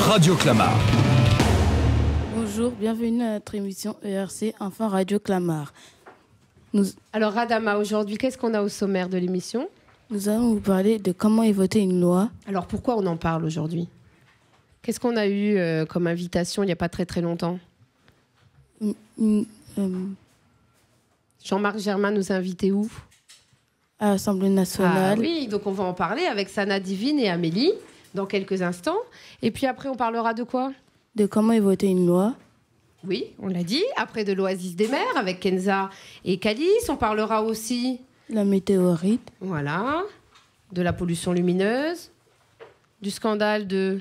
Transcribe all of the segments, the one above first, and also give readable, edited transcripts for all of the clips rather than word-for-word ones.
Radio Clamart. Bonjour, bienvenue à notre émission ERC Enfants Radio Clamart. Alors Radama, aujourd'hui, qu'est-ce qu'on a au sommaire de l'émission? Nous allons vous parler de comment est votée une loi. Alors pourquoi on en parle aujourd'hui? Qu'est-ce qu'on a eu comme invitation il n'y a pas très très longtemps? Jean-Marc Germain nous a invités où? À l'Assemblée nationale. Ah, oui, donc on va en parler avec Sana Divine et Amélie dans quelques instants. Et puis après, on parlera de quoi? De comment est votée une loi. Oui, on l'a dit. Après, de l'Oasis des mers avec Kenza et Calice. On parlera aussi... La météorite. Voilà. De la pollution lumineuse. Du scandale de...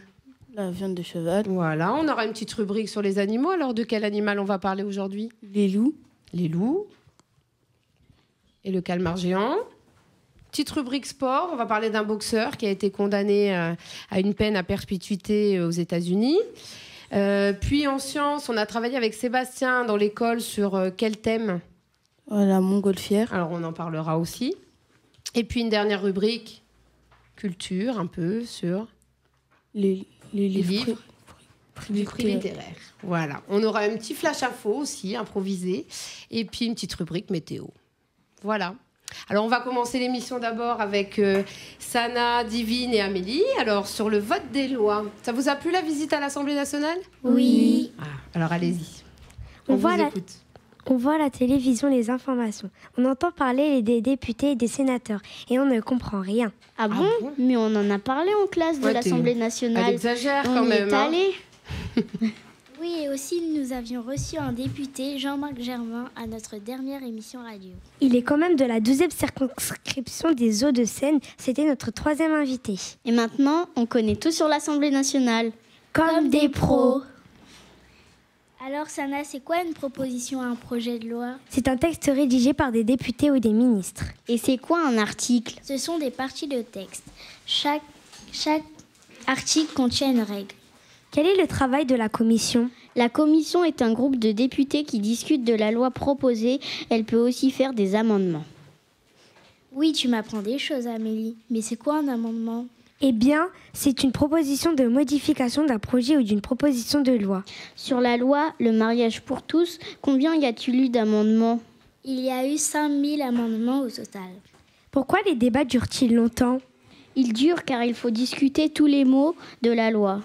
La viande de cheval. Voilà. On aura une petite rubrique sur les animaux. Alors, de quel animal on va parler aujourd'hui? Les loups. Les loups. Et le calmar géant. Petite rubrique sport. On va parler d'un boxeur qui a été condamné à une peine à perpétuité aux États-Unis. Puis en sciences, on a travaillé avec Sébastien dans l'école sur quel thème? La montgolfière. Alors on en parlera aussi. Et puis une dernière rubrique, culture, un peu sur les livres littéraires. Voilà. On aura un petit flash info aussi, improvisé. Et puis une petite rubrique météo. Voilà. Alors on va commencer l'émission d'abord avec Sana, Divine et Amélie. Alors sur le vote des lois, ça vous a plu la visite à l'Assemblée nationale? Oui. Alors allez-y. On vous voit écoute. On voit à la télévision les informations. On entend parler des députés et des sénateurs. Et on ne comprend rien. Ah bon? Mais on en a parlé en classe de l'Assemblée nationale. Elle exagère on quand y même. est allé. Oui, et aussi nous avions reçu un député, Jean-Marc Germain, à notre dernière émission radio. Il est quand même de la 12e circonscription des Hauts-de-Seine. C'était notre 3e invité. Et maintenant, on connaît tout sur l'Assemblée nationale. Comme des pros. Alors Sana, c'est quoi une proposition à un projet de loi? C'est un texte rédigé par des députés ou des ministres. Et c'est quoi un article? Ce sont des parties de texte. Chaque article contient une règle. Quel est le travail de la commission? La commission est un groupe de députés qui discutent de la loi proposée. Elle peut aussi faire des amendements. Oui, tu m'apprends des choses, Amélie. Mais c'est quoi un amendement? Eh bien, c'est une proposition de modification d'un projet ou d'une proposition de loi. Sur la loi, le mariage pour tous, combien y a-t-il eu d'amendements? Il y a eu 5000 amendements au total. Pourquoi les débats durent-ils longtemps? Ils durent car il faut discuter tous les mots de la loi.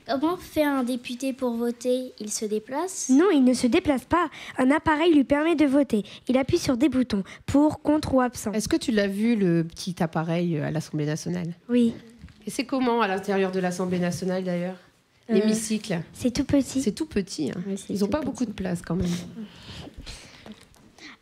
Comment fait un député pour voter? Il se déplace? Non, il ne se déplace pas. Un appareil lui permet de voter. Il appuie sur des boutons, pour, contre ou absent. Est-ce que tu l'as vu, le petit appareil à l'Assemblée nationale? Oui. Et c'est comment à l'intérieur de l'Assemblée nationale d'ailleurs? L'hémicycle? C'est tout petit. C'est tout petit. Hein. Oui, c'est Ils n'ont tout pas petit. beaucoup de place quand même.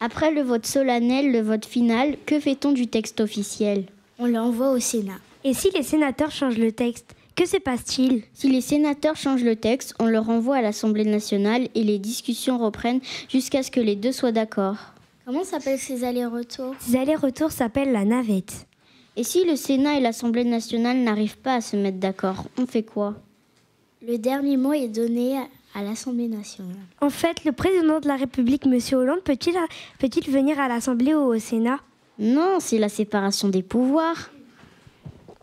Après le vote solennel, le vote final, que fait-on du texte officiel? On l'envoie au Sénat. Et si les sénateurs changent le texte, que se passe-t-il? Si les sénateurs changent le texte, on le renvoie à l'Assemblée nationale et les discussions reprennent jusqu'à ce que les deux soient d'accord. Comment s'appellent ces allers-retours? Ces allers-retours s'appellent la navette. Et si le Sénat et l'Assemblée nationale n'arrivent pas à se mettre d'accord, on fait quoi? Le dernier mot est donné à l'Assemblée nationale. En fait, le président de la République, M. Hollande, peut-il venir à l'Assemblée ou au Sénat? Non, c'est la séparation des pouvoirs.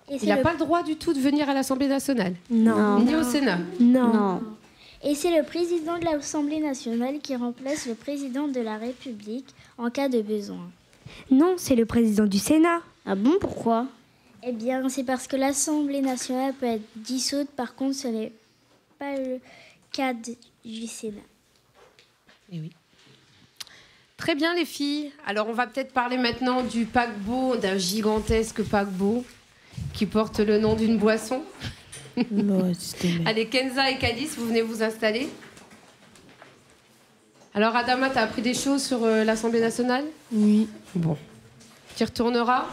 Et Il n'a pas le droit du tout de venir à l'Assemblée nationale? Non. Ni au Sénat? Non. Et c'est le président de l'Assemblée nationale qui remplace le président de la République en cas de besoin. Non, c'est le président du Sénat. Ah bon, pourquoi? Eh bien, c'est parce que l'Assemblée nationale peut être dissoute. Par contre, ce n'est pas le cas du Sénat. Eh oui. Très bien les filles. Alors on va peut-être parler maintenant du paquebot, d'un gigantesque paquebot qui porte le nom d'une boisson. Allez, Kenza et Calice, vous venez vous installer. Alors Adama, t'as appris des choses sur l'Assemblée nationale? Oui. Bon. Tu y retourneras?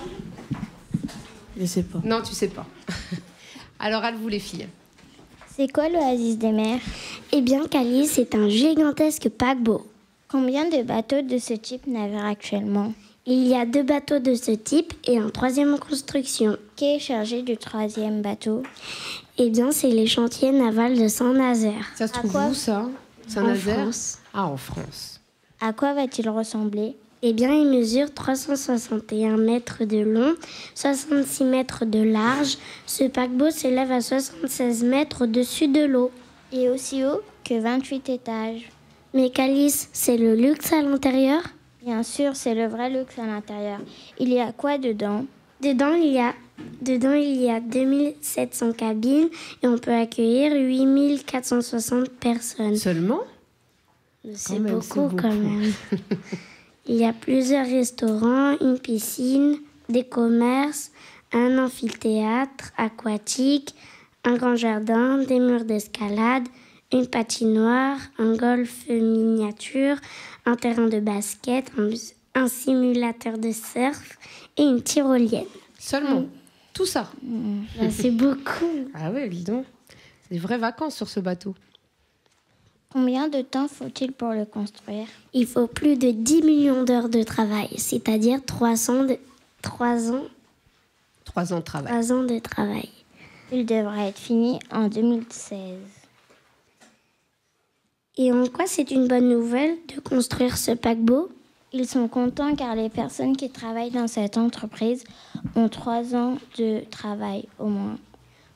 Je sais pas. Non, tu sais pas. Alors à vous les filles. C'est quoi l'Oasis des mers? Eh bien, Calice, c'est un gigantesque paquebot. Combien de bateaux de ce type naviguent actuellement? Il y a 2 bateaux de ce type et un 3e en construction. Qui est chargé du 3e bateau? Eh bien, c'est les chantiers navals de Saint-Nazaire. Ça se trouve quoi? où ça? En Saint-Nazaire? France. Ah, en France. À quoi va-t-il ressembler? Eh bien, il mesure 361 mètres de long, 66 mètres de large. Ce paquebot s'élève à 76 mètres au-dessus de l'eau. Et aussi haut que 28 étages. Mais Calice, c'est le luxe à l'intérieur? Bien sûr, c'est le vrai luxe à l'intérieur. Il y a quoi dedans? Dedans, il y a 2700 cabines et on peut accueillir 8460 personnes. Seulement? C'est beaucoup quand même. Il y a plusieurs restaurants, une piscine, des commerces, un amphithéâtre aquatique, un grand jardin, des murs d'escalade, une patinoire, un golf miniature, un terrain de basket, un simulateur de surf et une tyrolienne. Seulement? Tout ça? C'est beaucoup. Ah ouais, dis donc. C'est des vraies vacances sur ce bateau. Combien de temps faut-il pour le construire? Il faut plus de 10 millions d'heures de travail, c'est-à-dire 3 ans de travail. 3 ans de travail. Il devrait être fini en 2016. Et en quoi c'est une bonne nouvelle de construire ce paquebot? Ils sont contents car les personnes qui travaillent dans cette entreprise ont 3 ans de travail au moins.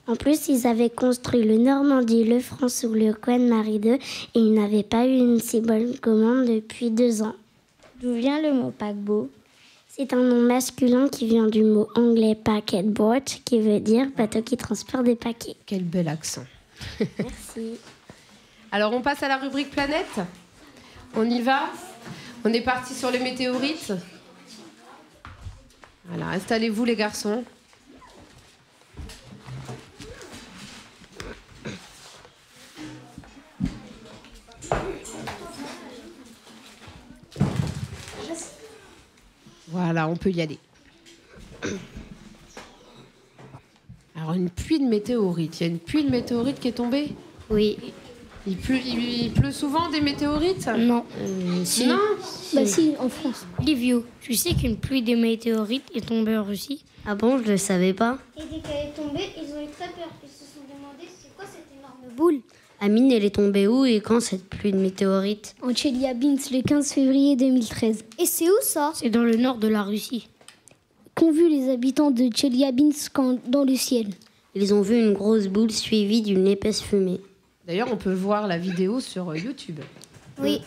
En plus, ils avaient construit le Normandie, le France ou le Queen-Marie II et ils n'avaient pas eu une si bonne commande depuis 2 ans. D'où vient le mot paquebot? C'est un nom masculin qui vient du mot anglais packet boat, qui veut dire bateau qui transporte des paquets. Quel bel accent. Merci. Alors, on passe à la rubrique planète. On y va? On est parti sur les météorites. Voilà, installez-vous les garçons. Voilà, on peut y aller. Alors, une pluie de météorites. Il y a une pluie de météorites qui est tombée? Oui. Il pleut souvent des météorites? Non. Si. Non? Bah si, en France. Livio, tu sais qu'une pluie de météorites est tombée en Russie? Ah bon, je le savais pas. Et dès qu'elle est tombée, ils ont eu très peur. Ils se sont demandé c'est quoi cette énorme boule? Amine, elle est tombée où et quand cette pluie de météorites? En Tcheliabinsk, le 15 février 2013. Et c'est où ça? C'est dans le nord de la Russie. Qu'ont vu les habitants de Tcheliabinsk dans le ciel? Ils ont vu une grosse boule suivie d'une épaisse fumée. D'ailleurs, on peut voir la vidéo sur YouTube. Oui.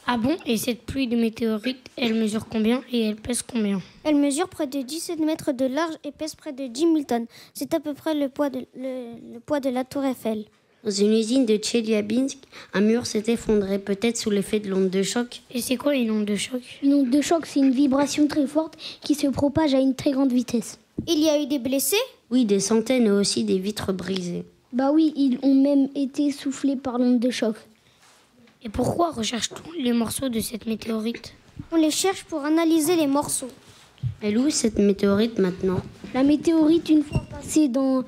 Ah bon? Et cette pluie de météorites, elle mesure combien et elle pèse combien? Elle mesure près de 17 mètres de large et pèse près de 10 000 tonnes. C'est à peu près le poids de la tour Eiffel. Dans une usine de Tcheliabinsk, un mur s'est effondré, peut-être sous l'effet de l'onde de choc. Et c'est quoi une onde de choc? Une onde de choc, c'est une vibration très forte qui se propage à une très grande vitesse. Il y a eu des blessés? Oui, des centaines et aussi des vitres brisées. Bah oui, ils ont même été soufflés par l'onde de choc. Et pourquoi recherche-t-on les morceaux de cette météorite? On les cherche pour analyser les morceaux. Elle est où cette météorite maintenant? La météorite, une fois passée dans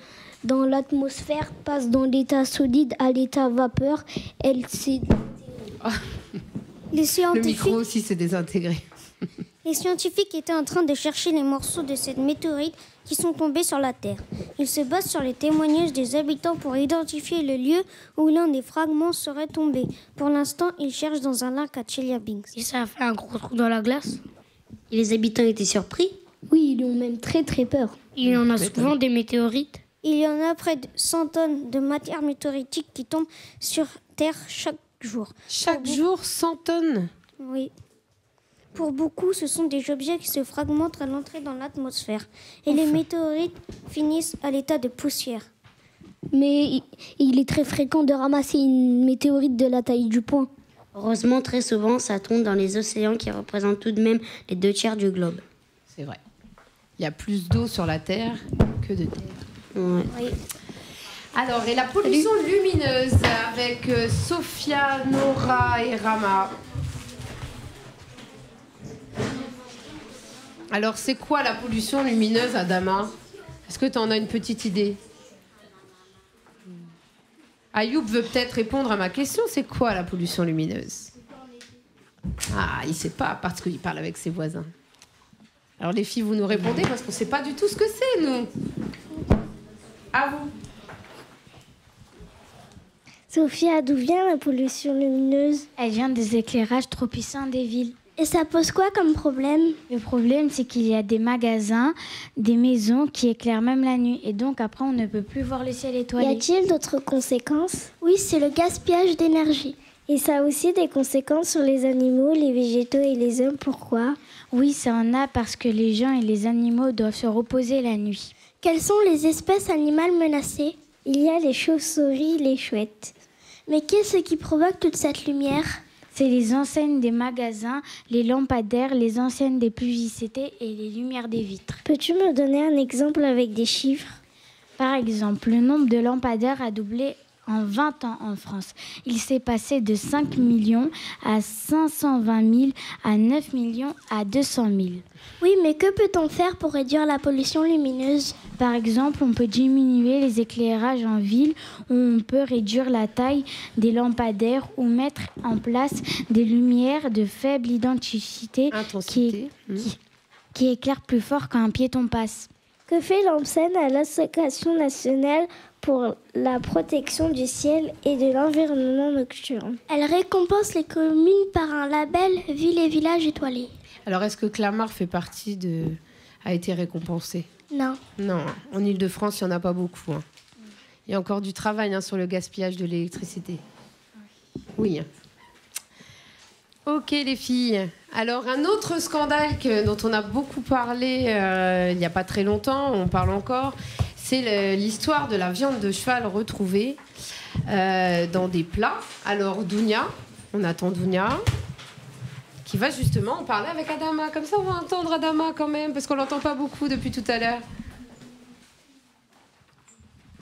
l'atmosphère, passe dans l'état solide à l'état vapeur. Elle s'est... Le micro aussi s'est désintégré. Les scientifiques étaient en train de chercher les morceaux de cette météorite qui sont tombés sur la Terre. Ils se basent sur les témoignages des habitants pour identifier le lieu où l'un des fragments serait tombé. Pour l'instant, ils cherchent dans un lac à Tcheliabinsk. Et ça a fait un gros trou dans la glace? Et les habitants étaient surpris? Oui, ils ont même très très peur. Il y en a souvent des météorites? Il y en a près de 100 tonnes de matière météoritique qui tombent sur Terre chaque jour. Chaque jour, 100 tonnes? Oui. Pour beaucoup, ce sont des objets qui se fragmentent à l'entrée dans l'atmosphère. Et les météorites finissent à l'état de poussière. Mais il est très fréquent de ramasser une météorite de la taille du poing. Heureusement, très souvent, ça tombe dans les océans qui représentent tout de même les 2/3 du globe. C'est vrai. Il y a plus d'eau sur la Terre que de terre. Ouais. Oui. Alors, et la pollution lumineuse avec Sophia, Nora et Rama. Alors, c'est quoi la pollution lumineuse, Adama? Est-ce que tu en as une petite idée? Ayoub veut peut-être répondre à ma question. C'est quoi la pollution lumineuse? Ah, il ne sait pas parce qu'il parle avec ses voisins. Alors, les filles, vous nous répondez parce qu'on ne sait pas du tout ce que c'est, nous. À vous. Sophia, d'où vient la pollution lumineuse? Elle vient des éclairages trop puissants des villes. Et ça pose quoi comme problème? Le problème, c'est qu'il y a des magasins, des maisons qui éclairent même la nuit. Et donc, après, on ne peut plus voir le ciel Y étoilé. a-t-il d'autres conséquences? Oui, c'est le gaspillage d'énergie. Et ça a aussi des conséquences sur les animaux, les végétaux et les hommes. Pourquoi? Oui, ça en a parce que les gens et les animaux doivent se reposer la nuit. Quelles sont les espèces animales menacées? Il y a les chauves-souris, les chouettes. Mais qu'est-ce qui provoque toute cette lumière? C'est les enseignes des magasins, les lampadaires, les enseignes des publicités et les lumières des vitres. Peux-tu me donner un exemple avec des chiffres? Par exemple, le nombre de lampadaires a doublé en 20 ans en France. Il s'est passé de 5 millions à 520 000 à 9 millions à 200 000. Oui, mais que peut-on faire pour réduire la pollution lumineuse? Par exemple, on peut diminuer les éclairages en ville, ou on peut réduire la taille des lampadaires ou mettre en place des lumières de faible intensité qui éclairent plus fort quand un piéton passe. Que fait l'ANSEN à l'Association nationale pour la protection du ciel et de l'environnement nocturne? Elle récompense les communes par un label Ville et Village étoilés. Alors, est-ce que Clamart a été récompensé? Non. Non, en Ile-de-France, il n'y en a pas beaucoup. Il y a encore du travail sur le gaspillage de l'électricité. Oui. Ok, les filles. Alors, un autre scandale dont on a beaucoup parlé il n'y a pas très longtemps, on parle encore, c'est l'histoire de la viande de cheval retrouvée dans des plats. Alors, Dounia, on attend Dounia, qui va justement en parler avec Adama. Comme ça, on va entendre Adama quand même, parce qu'on l'entend pas beaucoup depuis tout à l'heure.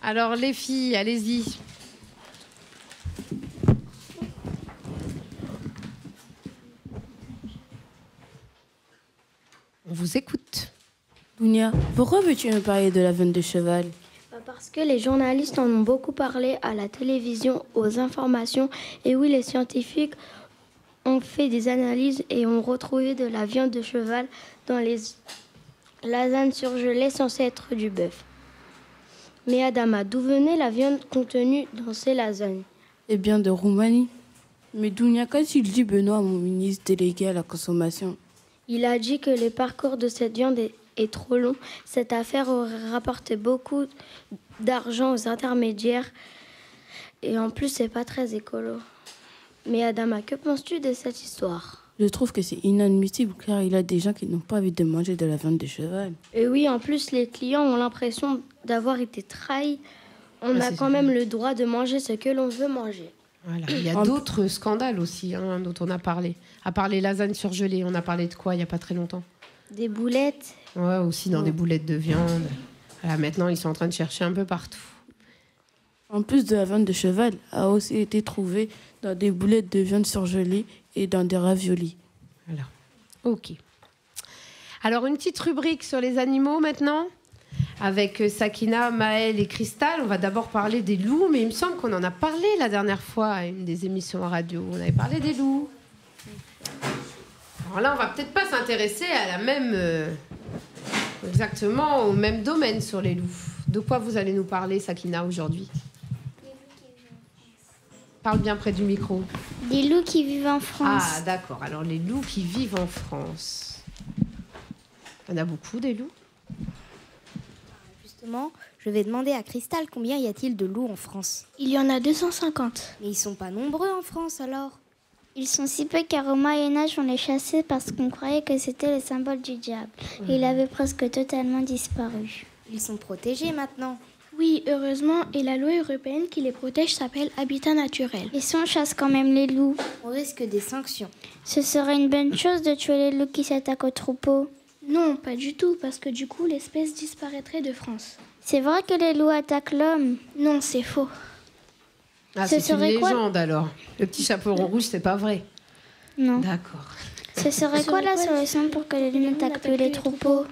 Alors, les filles, allez-y. On vous écoute. Dounia, pourquoi veux-tu me parler de la viande de cheval? Parce que les journalistes en ont beaucoup parlé à la télévision, aux informations. Et oui, les scientifiques ont fait des analyses et ont retrouvé de la viande de cheval dans les lasagnes surgelées censées être du bœuf. Mais Adama, d'où venait la viande contenue dans ces lasagnes? Eh bien, de Roumanie. Mais Dounia, qu'a-t-il dit Benoît, mon ministre délégué à la consommation? Il a dit que le parcours de cette viande est trop long. Cette affaire aurait rapporté beaucoup d'argent aux intermédiaires. Et en plus, c'est pas très écolo. Mais Adama, que penses-tu de cette histoire? Je trouve que c'est inadmissible car il y a des gens qui n'ont pas envie de manger de la viande de cheval. Et oui, en plus, les clients ont l'impression d'avoir été trahis. On a quand même le droit de manger ce que l'on veut manger. Voilà. Il y a d'autres scandales aussi dont on a parlé. À part les lasagnes surgelées, on a parlé de quoi il n'y a pas très longtemps? Des boulettes. Ouais, aussi dans des boulettes de viande. Voilà, maintenant, ils sont en train de chercher un peu partout. En plus de la viande de cheval, a aussi été trouvée dans des boulettes de viande surgelée et dans des raviolis. Voilà. Ok. Alors, une petite rubrique sur les animaux maintenant. Avec Sakina, Maëlle et Cristal, on va d'abord parler des loups, mais il me semble qu'on en a parlé la dernière fois à une des émissions en radio. On avait parlé des loups. Alors là, on va peut-être pas s'intéresser à la même, exactement au même domaine sur les loups. De quoi vous allez nous parler, Sakina, aujourd'hui? Parle bien près du micro. Des loups qui vivent en France. Ah, d'accord. Alors, les loups qui vivent en France. Il y en a beaucoup, des loups? Justement, je vais demander à Cristal combien y a-t-il de loups en France? Il y en a 250. Mais ils sont pas nombreux en France, alors? Ils sont si peu car au Moyen-Âge, on les chassait parce qu'on croyait que c'était le symbole du diable. Et il avait presque totalement disparu. Ils sont protégés maintenant. Oui, heureusement, et la loi européenne qui les protège s'appelle Habitat naturel. Et si on chasse quand même les loups? On risque des sanctions. Ce serait une bonne chose de tuer les loups qui s'attaquent aux troupeaux? Non, pas du tout, parce que du coup, l'espèce disparaîtrait de France. C'est vrai que les loups attaquent l'homme? Non, c'est faux. Ah, c'est une légende alors. Le petit chaperon rouge, c'est pas vrai? Non. D'accord. Ce serait quoi la solution pour que les loups n'attaquent plus les troupeaux?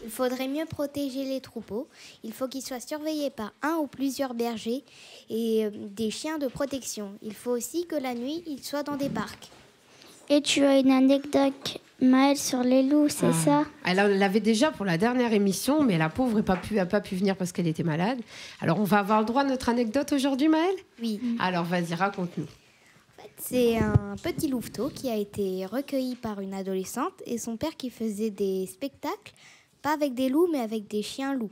Il faudrait mieux protéger les troupeaux. Il faut qu'ils soient surveillés par un ou plusieurs bergers et des chiens de protection. Il faut aussi que la nuit, ils soient dans des parcs. Et tu as une anecdote, Maëlle, sur les loups, c'est ça? Elle l'avait déjà pour la dernière émission, mais la pauvre n'a pas pu venir parce qu'elle était malade. Alors, on va avoir le droit à notre anecdote aujourd'hui, Maëlle? Oui. Alors, vas-y, raconte-nous. c'est un petit louveteau qui a été recueilli par une adolescente et son père qui faisait des spectacles, pas avec des loups, mais avec des chiens loups.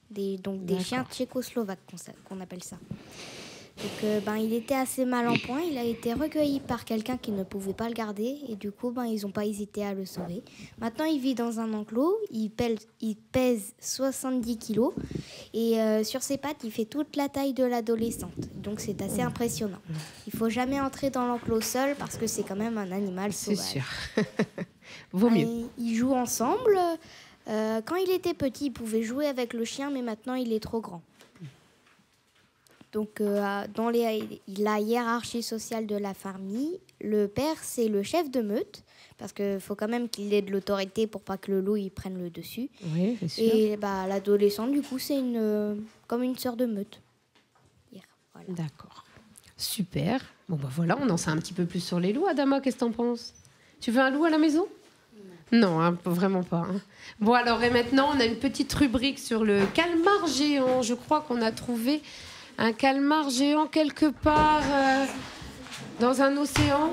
Donc des chiens tchécoslovaques, qu'on appelle ça. Donc il était assez mal en point, il a été recueilli par quelqu'un qui ne pouvait pas le garder et du coup ils n'ont pas hésité à le sauver. Maintenant il vit dans un enclos, il pèse 70 kilos et sur ses pattes il fait toute la taille de l'adolescente. Donc c'est assez impressionnant. Il ne faut jamais entrer dans l'enclos seul parce que c'est quand même un animal sauvage. C'est sûr. Vaut mieux. Ils jouent ensemble. Quand il était petit, il pouvait jouer avec le chien mais maintenant il est trop grand. Donc, dans la hiérarchie sociale de la famille, le père, c'est le chef de meute, parce qu'il faut quand même qu'il ait de l'autorité pour pas que le loup il prenne le dessus. Oui, c'est sûr. Et l'adolescente, du coup, c'est comme une sœur de meute. Voilà. D'accord. Super. Bon, voilà, on en sait un petit peu plus sur les loups. Adama, qu'est-ce que t'en penses? Tu veux un loup à la maison? Non, vraiment pas. Bon, alors, et maintenant, on a une petite rubrique sur le calmar géant. Je crois qu'on a trouvé un calmar géant quelque part dans un océan.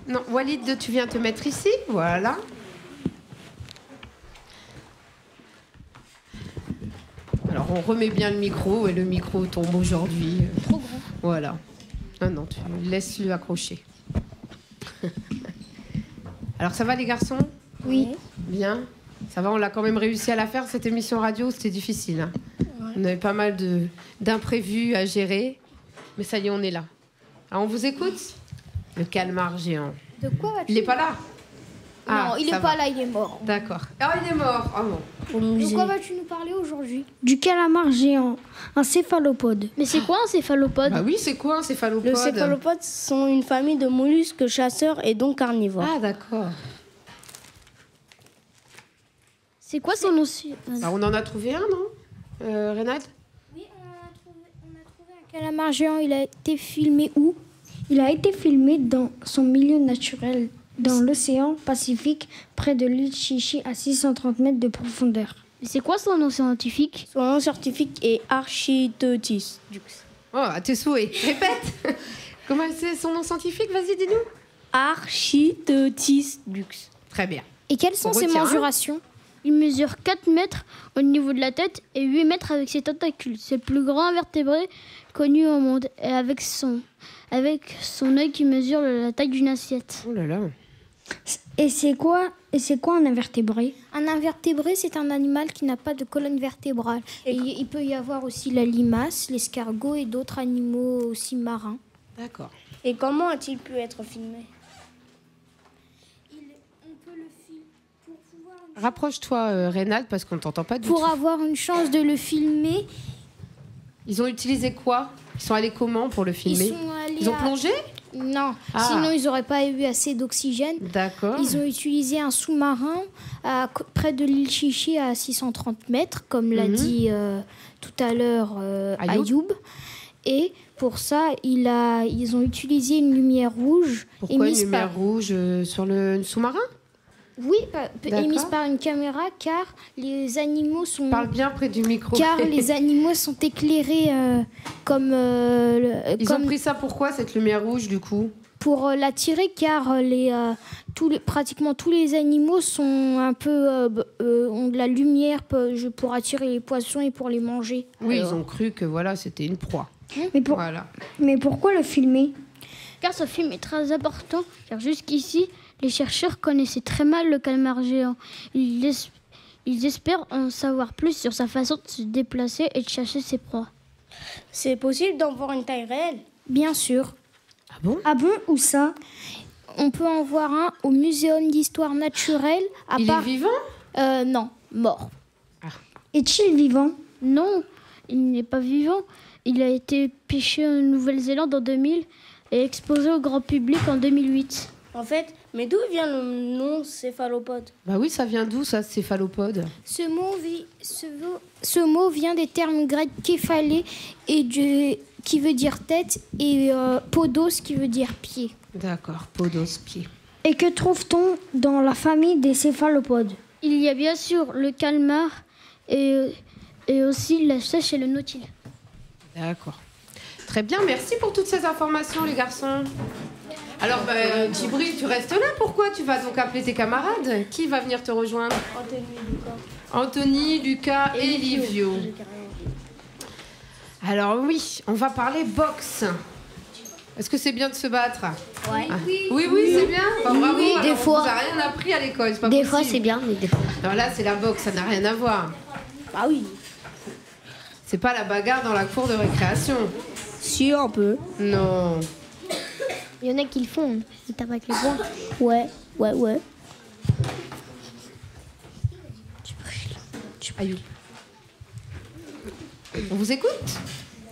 Non, Walid, tu viens te mettre ici. Voilà. Alors, on remet bien le micro et le micro tombe aujourd'hui. Trop grand. Voilà. Non, tu laisses-le accrocher. Alors, ça va les garçons? Oui. Bien. Ça va, on l'a quand même réussi à la faire, cette émission radio, c'était difficile. Hein. Ouais. On avait pas mal d'imprévus à gérer. Mais ça y est, on est là. Alors, on vous écoute? Le calmar géant. De quoi vas-tu? Il n'est pas là? Non, il n'est pas là, il est mort. D'accord. Ah, il est mort. Oh non. De quoi vas-tu nous parler aujourd'hui? Du calamar géant, un céphalopode. Mais c'est quoi un céphalopode? Bah oui, c'est quoi un céphalopode? Les céphalopodes sont une famille de mollusques chasseurs et donc carnivores. Ah, d'accord. C'est quoi son nom? Bah, on en a trouvé un, non Renate? Oui, on a trouvé un calamar géant. Il a été filmé où? Il a été filmé dans son milieu naturel, dans l'océan Pacifique, près de l'île Chichi, à 630 mètres de profondeur. Mais c'est quoi son nom scientifique? Son nom scientifique est Architeuthis dux. Oh, à tes souhaits. Répète. Comment c'est son nom scientifique? Vas-y, dis-nous. Architeuthis dux. Très bien. Et quelles sont ses mensurations? Il mesure 4 mètres au niveau de la tête et 8 mètres avec ses tentacules. C'est le plus grand invertébré connu au monde. Et avec son œil qui mesure la taille d'une assiette. Oh là là. Et c'est quoi un invertébré? Un invertébré, c'est un animal qui n'a pas de colonne vertébrale. Et il peut y avoir aussi la limace, l'escargot et d'autres animaux aussi marins. D'accord. Et comment a-t-il pu être filmé? Rapproche-toi, Reynald, parce qu'on ne t'entend pas du tout. Pour avoir une chance de le filmer. Ils ont utilisé quoi? Ils sont allés comment pour le filmer? Ils ont plongé? Non, sinon ils n'auraient pas eu assez d'oxygène. D'accord. Ils ont utilisé un sous-marin près de l'île Chichi à 630 mètres, comme l'a dit tout à l'heure Ayoub. Et pour ça, ils ont utilisé une lumière rouge. Pourquoi une lumière rouge sur le sous-marin? Oui, émise par une caméra, car les animaux sont... Parle bien près du micro. Car les animaux sont éclairés comme... Ils ont pris ça pourquoi, cette lumière rouge, du coup? Pour l'attirer, car pratiquement tous les animaux sont un peu... ont de la lumière pour attirer les poissons et pour les manger. Oui, ils ont cru que voilà, c'était une proie. Mais pourquoi le filmer? Car ce film est très important, car jusqu'ici... Les chercheurs connaissaient très mal le calmar géant. Ils espèrent en savoir plus sur sa façon de se déplacer et de chasser ses proies. C'est possible d'en voir une taille réelle? Bien sûr. Ah bon? Ah bon? Où ça? On peut en voir un au Muséum d'histoire naturelle. Il est vivant? Non, mort. Ah. Est-il vivant? Non, il n'est pas vivant. Il a été pêché en Nouvelle-Zélande en 2000 et exposé au grand public en 2008. En fait, mais d'où vient le nom céphalopode? Bah oui, ça vient d'où, ça, céphalopode? Ce mot vient des termes grecs képhalé qui veut dire tête et podos qui veut dire pied. D'accord, podos, pied. Et que trouve-t-on dans la famille des céphalopodes? Il y a bien sûr le calmar et aussi la sèche et le nautile. D'accord. Très bien, merci pour toutes ces informations, les garçons. Alors, Djibril, tu restes là. Pourquoi tu vas donc appeler tes camarades? Qui va venir te rejoindre? Anthony, Lucas et Livio. Alors oui, on va parler boxe. Est-ce que c'est bien de se battre? Ouais. Oui, c'est bien. Enfin, bravo. Oui, des fois. On vous a rien appris à l'école, c'est pas Des possible. fois, c'est bien, mais des fois. Non, là, c'est la boxe, ça n'a rien à voir. Ah oui. C'est pas la bagarre dans la cour de récréation. Si, un peu. Non. Il y en a qui le font, ils tapent avec les poings. Ouais. Aïe. On vous écoute?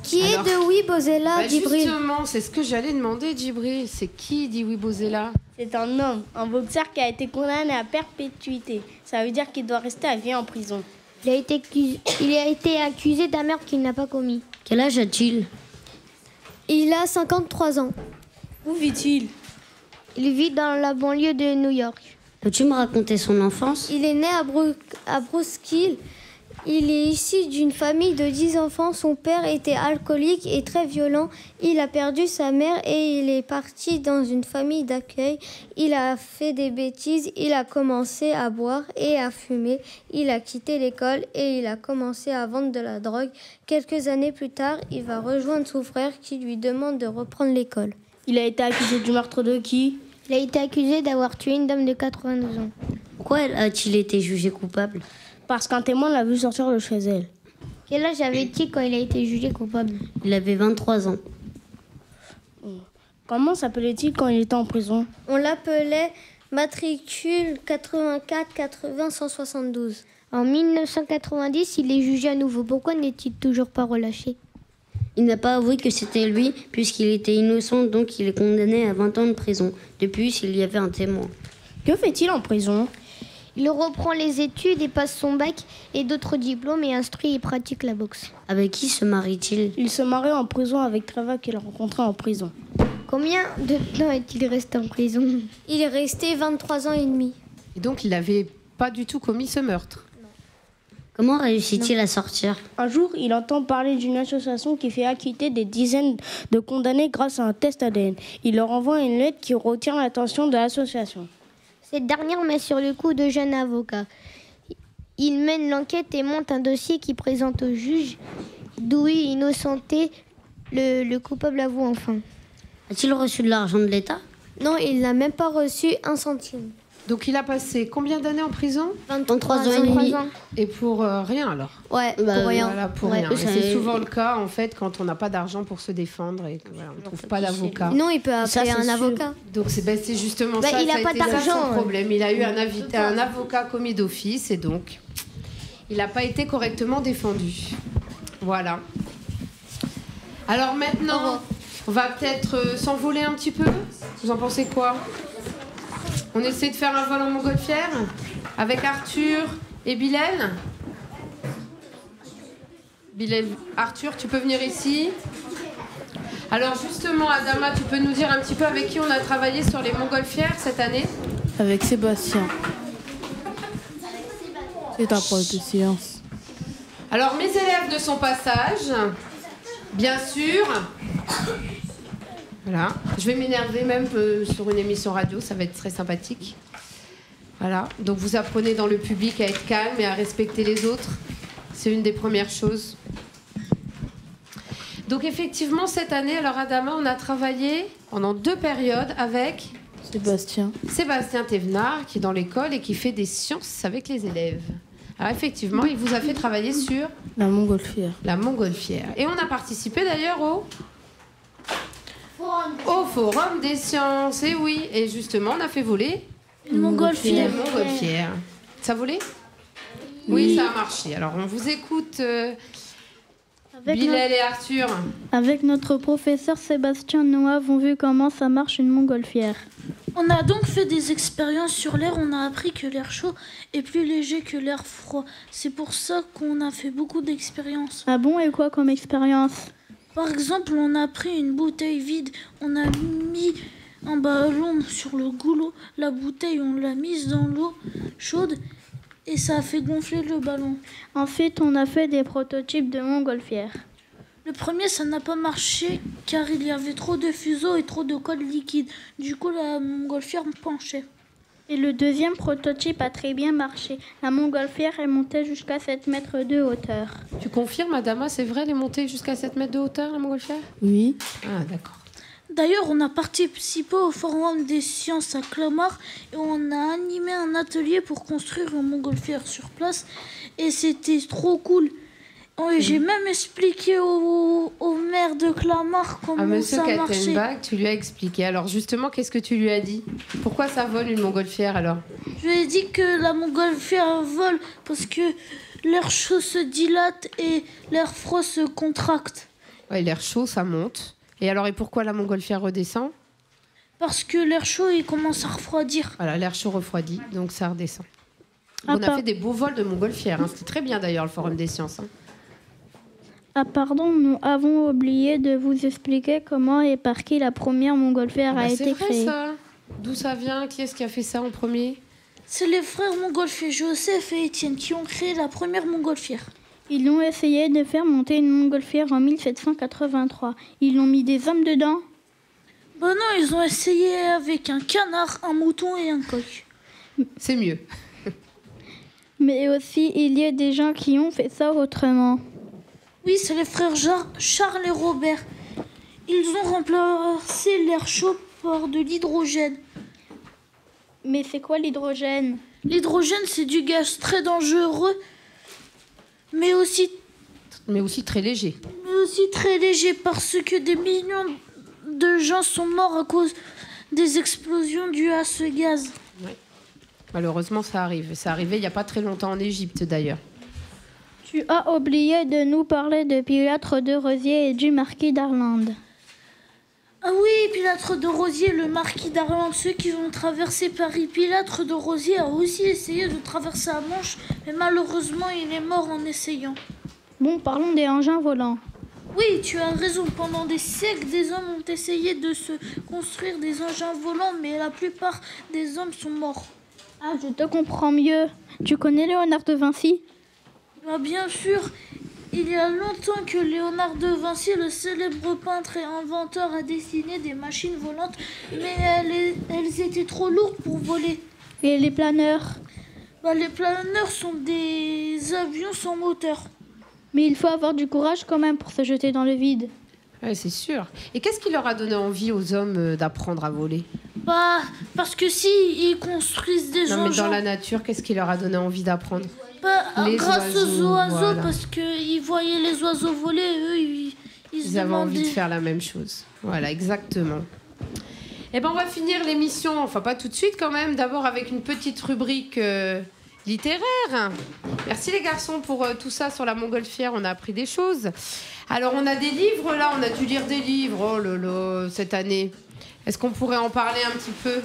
Qui est de Wibozela, Djibril? Justement, c'est ce que j'allais demander, Djibril. C'est qui dit Wibozela? C'est un homme, un boxeur qui a été condamné à perpétuité. Ça veut dire qu'il doit rester à vie en prison. Il a été accusé d'un meurtre qu'il n'a pas commis. Quel âge a-t-il? Il a 53 ans. Où vit-il? Il vit dans la banlieue de New York. Peux-tu me raconter son enfance? Il est né à Brooksville. Il est issu d'une famille de 10 enfants. Son père était alcoolique et très violent. Il a perdu sa mère et il est parti dans une famille d'accueil. Il a fait des bêtises. Il a commencé à boire et à fumer. Il a quitté l'école et il a commencé à vendre de la drogue. Quelques années plus tard, il va rejoindre son frère qui lui demande de reprendre l'école. Il a été accusé du meurtre de qui? Il a été accusé d'avoir tué une dame de 92 ans. Pourquoi a-t-il été jugé coupable? Parce qu'un témoin l'a vu sortir de chez elle. Quel âge avait-il quand il a été jugé coupable? Il avait 23 ans. Comment s'appelait-il quand il était en prison? On l'appelait matricule 84 80 172. En 1990, il est jugé à nouveau. Pourquoi n'est-il toujours pas relâché? Il n'a pas avoué que c'était lui, puisqu'il était innocent, donc il est condamné à 20 ans de prison. De plus, il y avait un témoin. Que fait-il en prison? Il reprend les études et passe son bac et d'autres diplômes et instruit et pratique la boxe. Avec qui se marie-t-il? Il se marie en prison avec Treva qu'il a rencontré en prison. Combien de temps est-il resté en prison? Il est resté 23 ans et demi. Et donc, il n'avait pas du tout commis ce meurtre? Comment réussit-il à sortir? Un jour, il entend parler d'une association qui fait acquitter des dizaines de condamnés grâce à un test ADN. Il leur envoie une lettre qui retient l'attention de l'association. Cette dernière met sur le coup de jeunes avocats. Il mène l'enquête et monte un dossier qui présente au juge, d'où il innocenté. Le coupable avoue enfin. A-t-il reçu de l'argent de l'État? Non, il n'a même pas reçu un centime. Donc il a passé combien d'années en prison? 23 ans et demi. Et pour rien alors? Ouais, pour rien. Voilà, pour rien. Et c'est souvent le cas en fait quand on n'a pas d'argent pour se défendre et qu'on ne trouve pas d'avocat. Non, il peut appeler un avocat. Donc c'est justement ça. Il n'a pas d'argent. Son problème. Il a eu un avocat commis d'office et donc il n'a pas été correctement défendu. Voilà. Alors maintenant, on va peut-être s'envoler un petit peu. Vous en pensez quoi? On essaie de faire un vol en montgolfière avec Arthur et Bilal. Arthur, tu peux venir ici. Alors justement, Adama, tu peux nous dire un petit peu avec qui on a travaillé sur les montgolfières cette année? Avec Sébastien. C'est un prof de sciences. Alors mes élèves de son passage, bien sûr. Voilà, je vais m'énerver même sur une émission radio, ça va être très sympathique. Voilà, donc vous apprenez dans le public à être calme et à respecter les autres. C'est une des premières choses. Donc effectivement, cette année, alors Adama, on a travaillé pendant 2 périodes avec Sébastien Thévenard, qui est dans l'école et qui fait des sciences avec les élèves. Alors effectivement, il vous a fait travailler sur la montgolfière. La montgolfière. Et on a participé d'ailleurs au Forum des sciences, et oui. Et justement, on a fait voler une montgolfière. Ça volait? Oui, ça a marché. Alors, on vous écoute, Bilal et Arthur. Avec notre professeur Sébastien, nous avons vu comment ça marche une montgolfière. On a donc fait des expériences sur l'air. On a appris que l'air chaud est plus léger que l'air froid. C'est pour ça qu'on a fait beaucoup d'expériences. Ah bon, et quoi comme expérience? Par exemple, on a pris une bouteille vide, on a mis un ballon sur le goulot, la bouteille, on l'a mise dans l'eau chaude et ça a fait gonfler le ballon. En fait, on a fait des prototypes de montgolfières. Le premier, ça n'a pas marché car il y avait trop de fuseaux et trop de colle liquide. Du coup, la montgolfière penchait. Et le deuxième prototype a très bien marché. La montgolfière est montée jusqu'à 7 mètres de hauteur. Tu confirmes, Adama, c'est vrai, elle est montée jusqu'à 7 mètres de hauteur, la montgolfière? Oui. Ah, d'accord. D'ailleurs, on a participé au Forum des sciences à Clamart et on a animé un atelier pour construire une montgolfière sur place. Et c'était trop cool. J'ai même expliqué au maire de Clamart comment Monsieur ça marchait. Kattenbach, tu lui as expliqué. Alors justement, qu'est-ce que tu lui as dit? Pourquoi ça vole une montgolfière alors? Je lui ai dit que la montgolfière vole parce que l'air chaud se dilate et l'air froid se contracte. Ouais, l'air chaud, ça monte. Et alors, et pourquoi la montgolfière redescend? Parce que l'air chaud, il commence à refroidir. Voilà, l'air chaud refroidit, donc ça redescend. On a fait des beaux vols de montgolfière. Hein. C'était très bien d'ailleurs, le Forum des sciences. Hein. Ah pardon, nous avons oublié de vous expliquer comment et par qui la première montgolfière a été créée. C'est vrai ça. D'où ça vient? Qui est-ce qui a fait ça en premier? C'est les frères montgolfiers, Joseph et Étienne, qui ont créé la première montgolfière. Ils ont essayé de faire monter une montgolfière en 1783. Ils ont mis des hommes dedans? Ben non, ils ont essayé avec un canard, un mouton et un coq. C'est mieux. Mais aussi, il y a des gens qui ont fait ça autrement. Oui, c'est les frères Charles et Robert. Ils ont remplacé l'air chaud par de l'hydrogène. Mais c'est quoi l'hydrogène? L'hydrogène, c'est du gaz très dangereux, mais aussi très léger. Mais aussi très léger parce que des millions de gens sont morts à cause des explosions dues à ce gaz. Ouais. Malheureusement, ça arrive. C'est arrivé il n'y a pas très longtemps en Égypte d'ailleurs. Tu as oublié de nous parler de Pilâtre de Rosiers et du marquis d'Arlande. Ah oui, Pilâtre de Rosiers, le marquis d'Arlande, ceux qui ont traversé Paris. Pilâtre de Rosiers a aussi essayé de traverser la Manche, mais malheureusement, il est mort en essayant. Bon, parlons des engins volants. Oui, tu as raison. Pendant des siècles, des hommes ont essayé de se construire des engins volants, mais la plupart des hommes sont morts. Ah, je te comprends mieux. Tu connais Léonard de Vinci? Bah, bien sûr. Il y a longtemps que Léonard de Vinci, le célèbre peintre et inventeur, a dessiné des machines volantes, mais elles étaient trop lourdes pour voler. Et les planeurs? Bah, les planeurs sont des avions sans moteur. Mais il faut avoir du courage quand même pour se jeter dans le vide. Ouais, c'est sûr. Et qu'est-ce qui leur a donné envie aux hommes d'apprendre à voler? Bah, parce que si ils construisent des engins... Non, mais dans la nature, qu'est-ce qui leur a donné envie d'apprendre? Grâce aux oiseaux, voilà. Parce qu'ils voyaient les oiseaux voler, eux, ils avaient envie de faire la même chose. Voilà, exactement. Eh ben, on va finir l'émission, enfin pas tout de suite quand même, d'abord avec une petite rubrique littéraire. Merci les garçons pour tout ça sur la montgolfière, on a appris des choses. Alors on a des livres là, on a dû lire des livres, oh là là, cette année. Est-ce qu'on pourrait en parler un petit peu?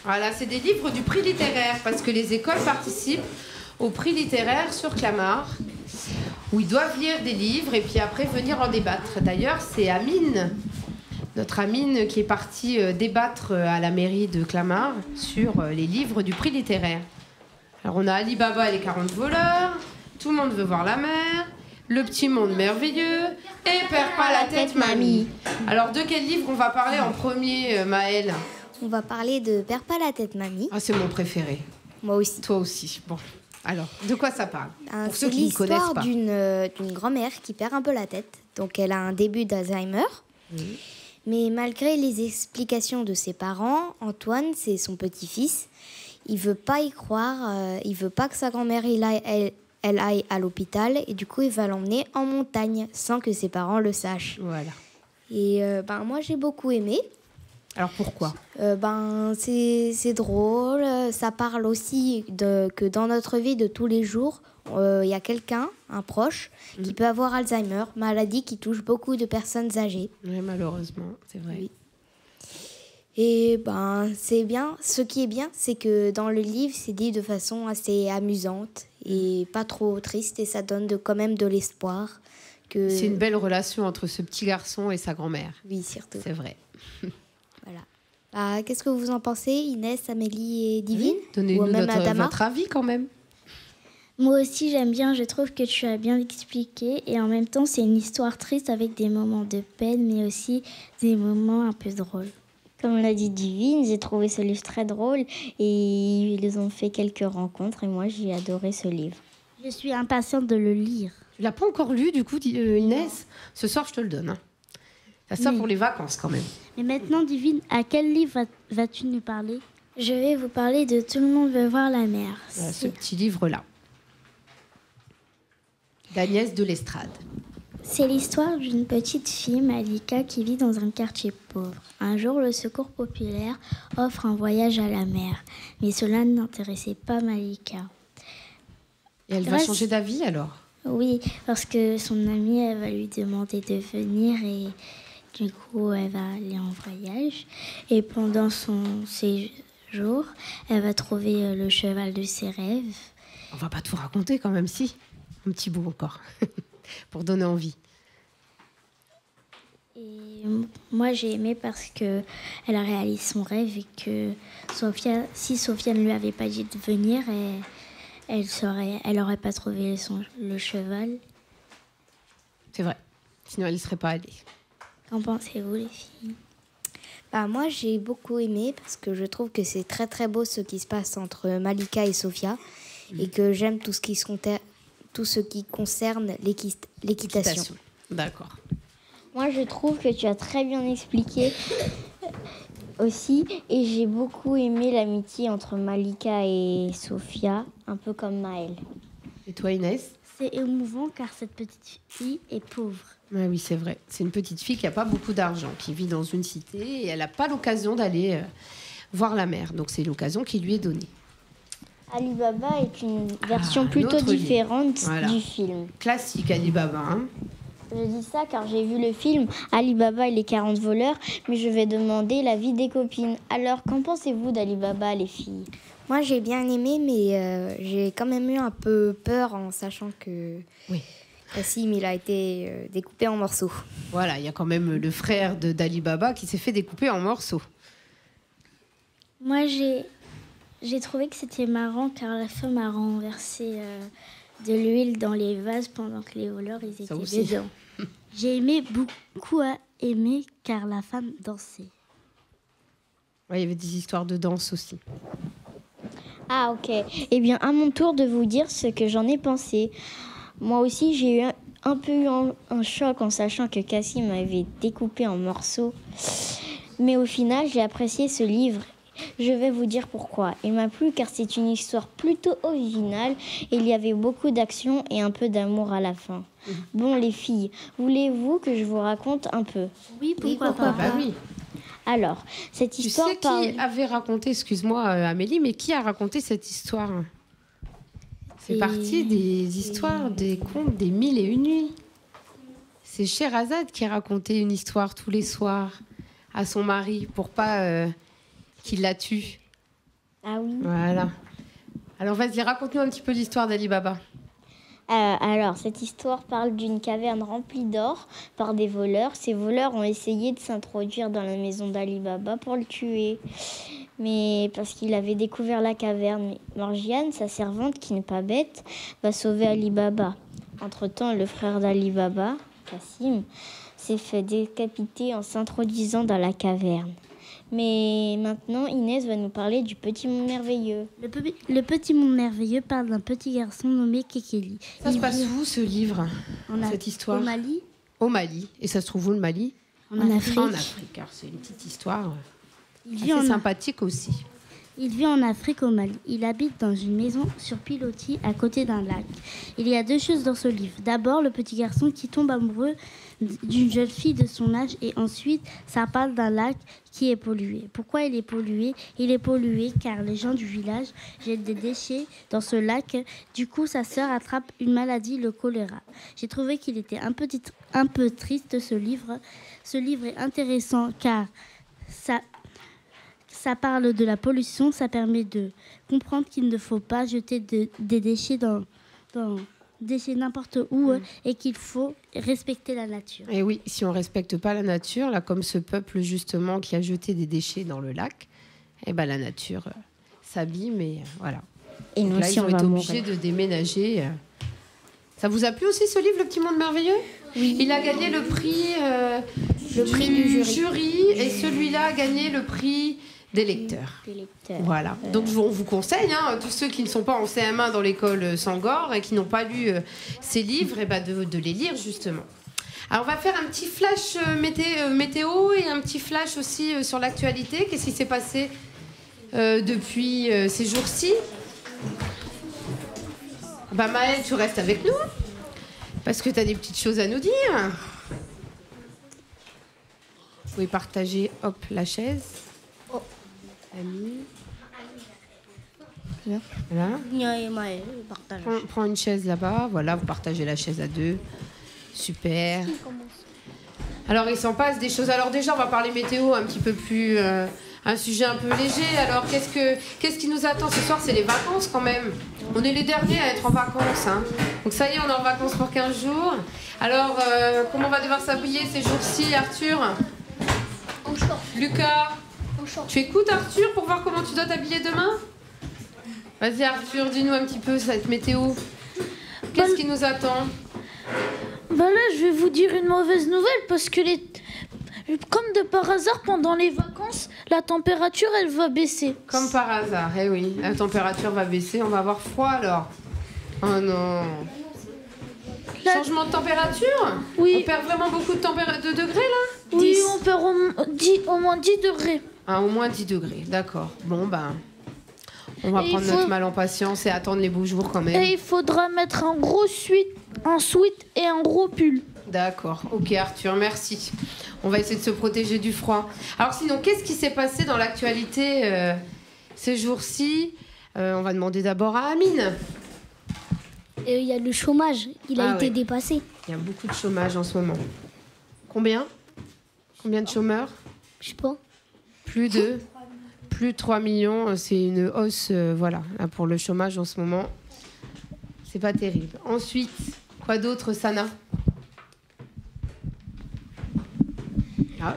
Voilà, c'est des livres du prix littéraire, parce que les écoles participent au prix littéraire sur Clamart, où ils doivent lire des livres et puis après venir en débattre. D'ailleurs, c'est Amine, notre Amine, qui est partie débattre à la mairie de Clamart sur les livres du prix littéraire. Alors on a Ali Baba et les 40 voleurs, Tout le monde veut voir la mer, Le petit monde merveilleux et Perds pas la tête, mamie. Alors de quel livre on va parler en premier, Maëlle? On va parler de Perds pas la tête, mamie. Ah, c'est mon préféré. Moi aussi. Toi aussi. Bon, alors, de quoi ça parle? Pour ceux C'est qui ne connaissent l'histoire pas. d'une grand-mère qui perd un peu la tête. Donc, elle a un début d'Alzheimer. Oui. Mais malgré les explications de ses parents, Antoine, c'est son petit-fils, il veut pas y croire. Il veut pas que sa grand-mère elle aille à l'hôpital. Et du coup, il va l'emmener en montagne sans que ses parents le sachent. Voilà. Et moi, j'ai beaucoup aimé. Alors pourquoi? C'est drôle, ça parle aussi que dans notre vie de tous les jours, il y a quelqu'un, un proche, qui peut avoir Alzheimer, maladie qui touche beaucoup de personnes âgées. Oui, malheureusement, c'est vrai. Oui. Et c'est bien, ce qui est bien, c'est que dans le livre, c'est dit de façon assez amusante et pas trop triste, et ça donne quand même de l'espoir. C'est une belle relation entre ce petit garçon et sa grand-mère. Oui, surtout. C'est vrai. Voilà. Qu'est-ce que vous en pensez, Inès, Amélie et Divine? Oui, donnez-nous votre avis quand même. Moi aussi j'aime bien, je trouve que tu as bien expliqué et en même temps c'est une histoire triste avec des moments de peine mais aussi des moments un peu drôles. Comme l'a dit Divine, j'ai trouvé ce livre très drôle et ils ont fait quelques rencontres et moi j'ai adoré ce livre. Je suis impatiente de le lire. Tu l'as pas encore lu du coup, Inès? Ce soir je te le donne. Hein. Ça pour les vacances quand même. Et maintenant Divine, à quel livre vas-tu nous parler? Je vais vous parler de Tout le monde veut voir la mer. Ce petit livre-là. D'Agnès de l'Estrade. C'est l'histoire d'une petite fille, Malika, qui vit dans un quartier pauvre. Un jour, le Secours populaire offre un voyage à la mer. Mais cela n'intéressait pas Malika. Et elle va changer d'avis alors? Oui, parce que son amie, elle va lui demander de venir et du coup, elle va aller en voyage. Et pendant son séjour, elle va trouver le cheval de ses rêves. On va pas tout raconter quand même, si. Un petit bout encore, pour donner envie. Et moi, j'ai aimé parce qu'elle a réalisé son rêve et que si Sophia ne lui avait pas dit de venir, elle n'aurait pas trouvé le cheval. C'est vrai, sinon elle n'y serait pas allée. Qu'en pensez-vous, les filles? Moi, j'ai beaucoup aimé parce que je trouve que c'est très très beau ce qui se passe entre Malika et Sophia et que j'aime tout ce qui concerne l'équitation. D'accord. Moi, je trouve que tu as très bien expliqué aussi. Et j'ai beaucoup aimé l'amitié entre Malika et Sophia, un peu comme Maëlle. Et toi, Inès? C'est émouvant car cette petite fille est pauvre. Ah oui, c'est vrai. C'est une petite fille qui n'a pas beaucoup d'argent, qui vit dans une cité et elle n'a pas l'occasion d'aller voir la mer. Donc, c'est l'occasion qui lui est donnée. Ali Baba est une version plutôt différente du film. Classique Ali Baba. Hein. Je dis ça car j'ai vu le film Ali Baba et les 40 voleurs, mais je vais demander l'avis des copines. Alors, qu'en pensez-vous d'Ali Baba, les filles? Moi, j'ai bien aimé, mais j'ai quand même eu un peu peur en sachant que Kassim, il a été découpé en morceaux. Voilà, il y a quand même le frère d'Ali Baba qui s'est fait découper en morceaux. Moi, j'ai trouvé que c'était marrant car la femme a renversé de l'huile dans les vases pendant que les voleurs ils étaient dedans. J'ai beaucoup aimé car la femme dansait. Ouais, il y avait des histoires de danse aussi. Ah ok. Eh bien, à mon tour de vous dire ce que j'en ai pensé. Moi aussi, j'ai eu un peu un choc en sachant que Kassim m'avait découpé en morceaux. Mais au final, j'ai apprécié ce livre. Je vais vous dire pourquoi. Il m'a plu car c'est une histoire plutôt originale et il y avait beaucoup d'action et un peu d'amour à la fin. Bon, les filles, voulez-vous que je vous raconte un peu? Oui, pourquoi pas. Bah oui. Alors, cette histoire qui avait raconté, excuse-moi Amélie, mais qui a raconté cette histoire? C'est parti des histoires, des contes des 1001 nuits. C'est Scheherazade qui a raconté une histoire tous les soirs à son mari pour pas... qu'il la tue. Ah oui. Voilà. Alors vas-y, raconte-nous un petit peu l'histoire d'Ali Baba. Alors, cette histoire parle d'une caverne remplie d'or par des voleurs. Ces voleurs ont essayé de s'introduire dans la maison d'Ali Baba pour le tuer. Mais parce qu'il avait découvert la caverne, Morgiane, sa servante qui n'est pas bête, va sauver Ali Baba. Entre-temps, le frère d'Ali Baba, Kassim, s'est fait décapiter en s'introduisant dans la caverne. Mais maintenant, Inès va nous parler du Petit Monde Merveilleux. Le Petit Monde Merveilleux parle d'un petit garçon nommé Kekeli. Ça se passe où, ce livre, cette histoire? Au Mali. Au Mali. Et ça se trouve où, le Mali? En Afrique. En Afrique, car c'est une petite histoire assez sympathique aussi. Il vit en Afrique au Mali. Il habite dans une maison sur pilotis à côté d'un lac. Il y a deux choses dans ce livre. D'abord, le petit garçon qui tombe amoureux d'une jeune fille de son âge et ensuite, ça parle d'un lac qui est pollué. Pourquoi il est pollué? Il est pollué car les gens du village jettent des déchets dans ce lac. Du coup, sa sœur attrape une maladie, le choléra. J'ai trouvé qu'il était un peu triste, ce livre. Ce livre est intéressant car ça parle de la pollution, ça permet de comprendre qu'il ne faut pas jeter des déchets déchets n'importe où et qu'il faut respecter la nature. Et oui, si on ne respecte pas la nature, là, comme ce peuple justement qui a jeté des déchets dans le lac, eh ben, la nature s'abîme et voilà. Et nous là, aussi, ils ont on été va obligés de déménager. Ça vous a plu aussi ce livre, Le Petit Monde Merveilleux? Oui. Il a gagné le prix du jury et celui-là a gagné le prix des lecteurs. Voilà. Donc on vous conseille, tous ceux qui ne sont pas en CM1 dans l'école Sangor et qui n'ont pas lu ces livres, de les lire justement. Alors on va faire un petit flash météo et un petit flash aussi sur l'actualité. Qu'est-ce qui s'est passé depuis ces jours-ci? Maëlle, tu restes avec nous parce que tu as des petites choses à nous dire. Vous pouvez partager, la chaise. Ami. Voilà. Prends une chaise là-bas. Voilà, vous partagez la chaise à deux. Super. Alors, il s'en passe des choses. Alors déjà, on va parler météo un petit peu plus... un sujet un peu léger. Alors, qu'est-ce qui nous attend ce soir? C'est les vacances quand même. On est les derniers à être en vacances. Donc ça y est, on est en vacances pour 15 jours. Alors, comment on va devoir s'habiller ces jours-ci, Arthur? En short. Lucas? Tu écoutes Arthur pour voir comment tu dois t'habiller demain? Vas-y Arthur, dis-nous un petit peu cette météo. Qu'est-ce qui nous attend? Là, je vais vous dire une mauvaise nouvelle parce que comme de par hasard, pendant les vacances, la température, elle va baisser. Comme par hasard, eh oui. La température va baisser, on va avoir froid alors. Oh non. Changement de température? Oui. On perd vraiment beaucoup de degrés là? Oui, on perd au moins 10 degrés. Au moins 10 degrés, d'accord. Bon, on va prendre notre mal en patience et attendre les beaux jours quand même. Et il faudra mettre un sweat et un gros pull. D'accord, ok Arthur, merci. On va essayer de se protéger du froid. Alors sinon, qu'est-ce qui s'est passé dans l'actualité ces jours-ci? On va demander d'abord à Amine. Il y a le chômage, il a été dépassé. Il y a beaucoup de chômage en ce moment. Combien de chômeurs? Je sais pas. Plus de 3 millions, c'est une hausse là, pour le chômage en ce moment. C'est pas terrible. Ensuite, quoi d'autre, Sana?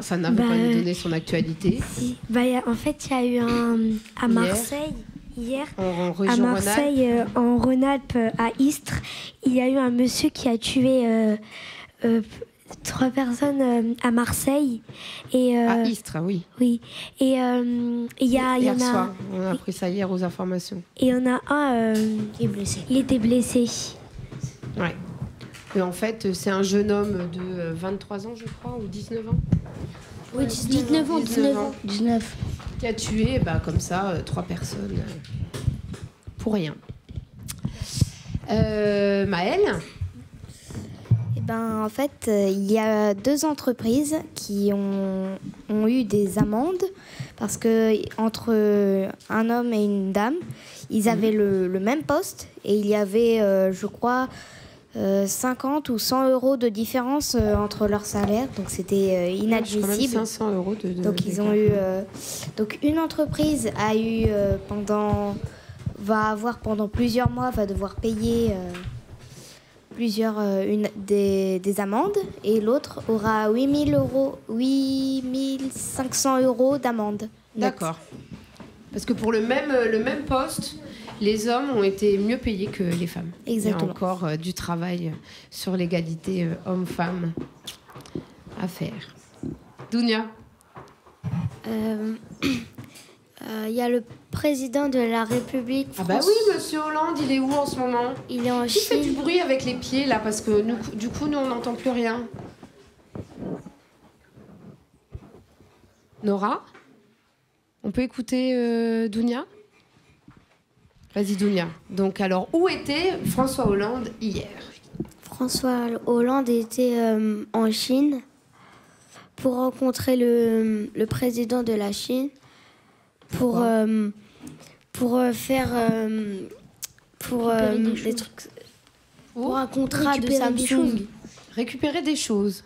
Sana ne veut pas nous donner son actualité. Si. En fait, il y a eu à Marseille, hier, à Marseille, en Rhône-Alpes, à Istres, il y a eu un monsieur qui a tué 3 personnes à Marseille. À Istres, oui. Oui. Et il y en a soir, on a appris ça hier aux informations. Et il y en a un qui est blessé. Il était blessé. Ouais. Et en fait, c'est un jeune homme de 23 ans, je crois, ou 19 ans. Oui, 19 ans. 19. Qui a tué, comme ça, 3 personnes. Pour rien. Maëlle? En fait, il y a 2 entreprises qui ont eu des amendes parce que entre un homme et une dame, ils avaient le même poste et il y avait, je crois, 50 ou 100 euros de différence entre leurs salaires, donc c'était inadmissible. Quand même 500 euros donc ils ont eu. Donc une entreprise a eu va avoir pendant plusieurs mois, va devoir payer des amendes et l'autre aura 8500 euros d'amende. D'accord. Parce que pour le même poste, les hommes ont été mieux payés que les femmes. Exactement. Il y a encore du travail sur l'égalité homme-femme à faire. Dounia? Il y a le président de la République France. Oui, monsieur Hollande, il est où en ce moment? Il est en Chine. Qui fait du bruit avec les pieds là? Parce que du coup, nous, on n'entend plus rien. Nora? On peut écouter Dounia? Vas-y, Dounia. Donc, alors, où était François Hollande hier? François Hollande était en Chine pour rencontrer le président de la Chine pour faire des trucs pour un contrat de Samsung. Récupérer des choses.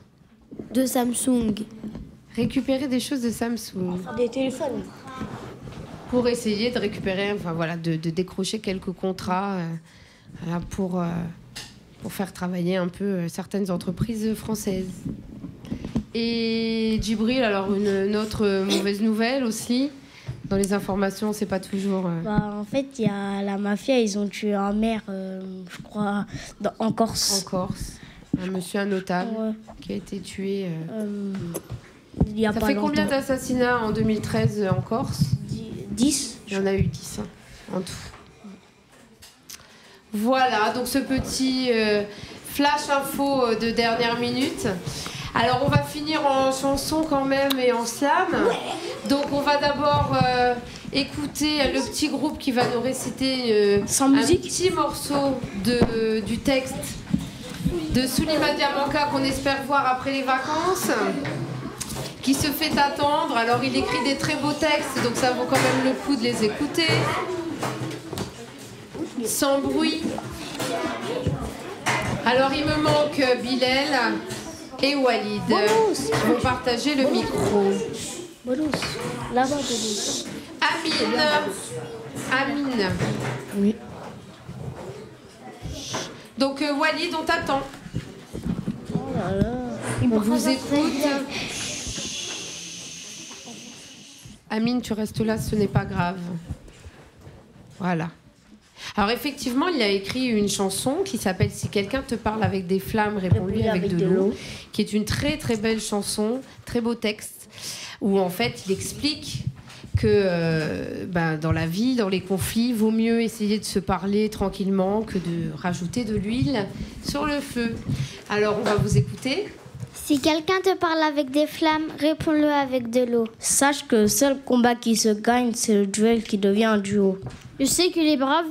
De Samsung. Récupérer des choses de Samsung. Des téléphones. Pour essayer de récupérer, de décrocher quelques contrats pour faire travailler un peu certaines entreprises françaises. Et Djibril, alors une autre mauvaise nouvelle aussi. Dans les informations, c'est pas toujours... En fait, il y a la mafia, ils ont tué un maire, je crois, en Corse. En Corse. Un monsieur, un notable, qui a été tué... il y a Ça pas fait longtemps. combien d'assassinats en 2013 en Corse? 10. Il y en a eu 10 en tout. Voilà, donc ce petit flash info de dernière minute. Alors on va finir en chanson quand même et en slam. Donc on va d'abord écouter le petit groupe qui va nous réciter un petit morceau du texte de Souleymane Diamanka qu'on espère voir après les vacances, qui se fait attendre. Alors il écrit des très beaux textes, donc ça vaut quand même le coup de les écouter. Sans bruit. Alors il me manque Bilal et Walid qui vont partager le micro. Amine. Oui. Donc Walid, on t'attend. On vous écoute. Amine, tu restes là, ce n'est pas grave. Voilà. Alors effectivement, il a écrit une chanson qui s'appelle « Si quelqu'un te parle avec des flammes, réponds-lui avec de l'eau », qui est une très très belle chanson, très beau texte, où en fait il explique que dans la vie, dans les conflits, il vaut mieux essayer de se parler tranquillement que de rajouter de l'huile sur le feu. Alors on va vous écouter. Si quelqu'un te parle avec des flammes, réponds-le avec de l'eau. Sache que le seul combat qui se gagne, c'est le duel qui devient un duo. Je sais que les braves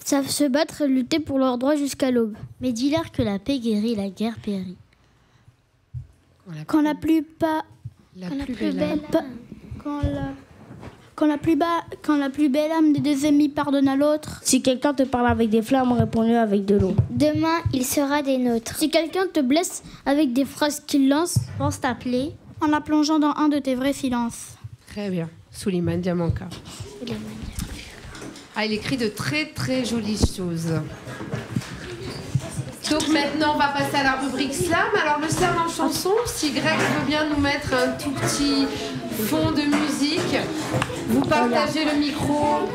savent se battre et lutter pour leurs droits jusqu'à l'aube. Mais dis-leur que la paix guérit, la guerre périt. Quand la plus belle âme des deux ennemis pardonne à l'autre. Si quelqu'un te parle avec des flammes, réponds-le avec de l'eau. Demain, il sera des nôtres. Si quelqu'un te blesse avec des phrases qu'il lance, pense t'appeler en la plongeant dans un de tes vrais silences. Très bien. Souleymane Diamanka. Ah, il écrit de très très jolies choses. Donc maintenant, on va passer à la rubrique slam. Alors le slam en chanson, si Greg veut bien nous mettre un tout petit fond de musique. Vous partagez le micro